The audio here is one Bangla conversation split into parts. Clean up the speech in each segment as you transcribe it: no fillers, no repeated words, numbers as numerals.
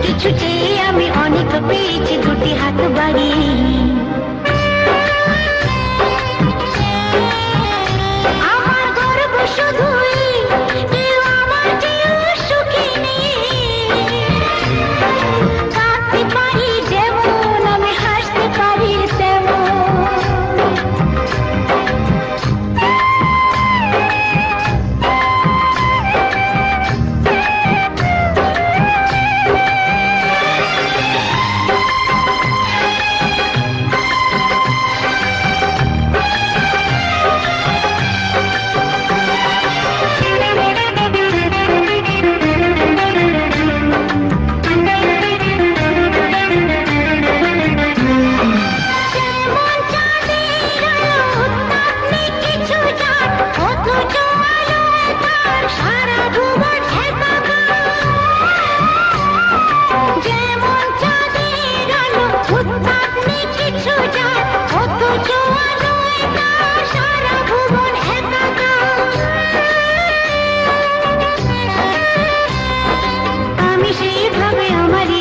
কিছু চেয়ে আমি অনেক পেয়েছি দুটি হাত বাড়িয়ে। আমার গর্ব শুধুই কেউ আমার চেয়েও সুখী নেই। কাঁদতে পারি যেমন আমি হাসতে পারি তেমন।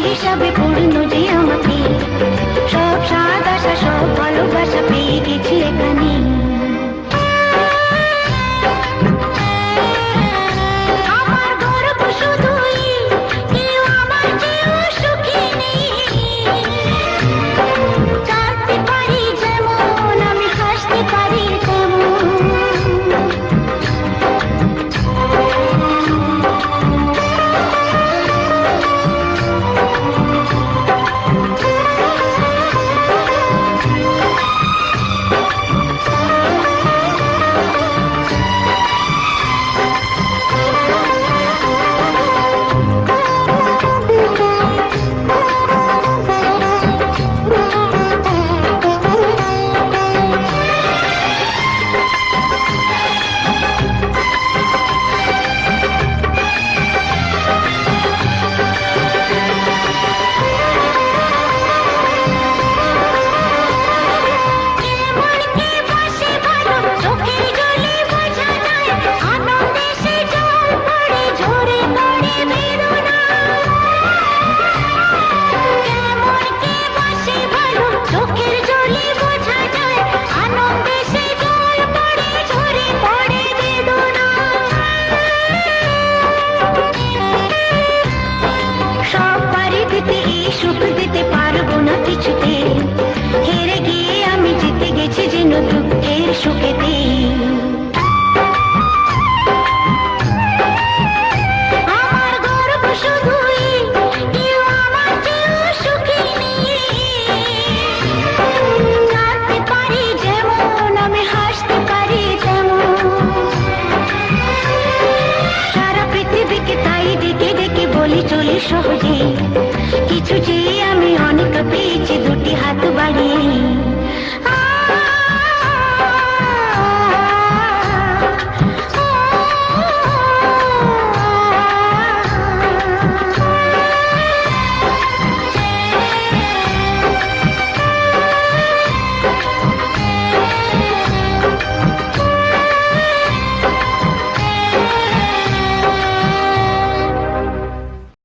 হিসাবে পূর্ণ যে আমাকে সব স্বাদ আশা সব ভালোবাসা পেয়ে গেছি এখানে। আমার গর্ব শুধুই কেউ আমার চেয়েও সুখী নেই। কাঁদতে পারি যেমন আমি হাসতে পারি তেমন। সুখ দিতে পারবো না কিছুতে, হেরে গিয়ে আমি জিতে গেছি যেন দুঃখের সুখেতে। আমার গর্ব শুধুই কেউ আমার চেয়েও সুখী নেই। কাঁদতে পারি যেমন আমি হাসতে পারি তেমন। সারা পৃথিবীকে তাই ডেকে ডেকে বলি চলি সহজে কিছু চেয়ে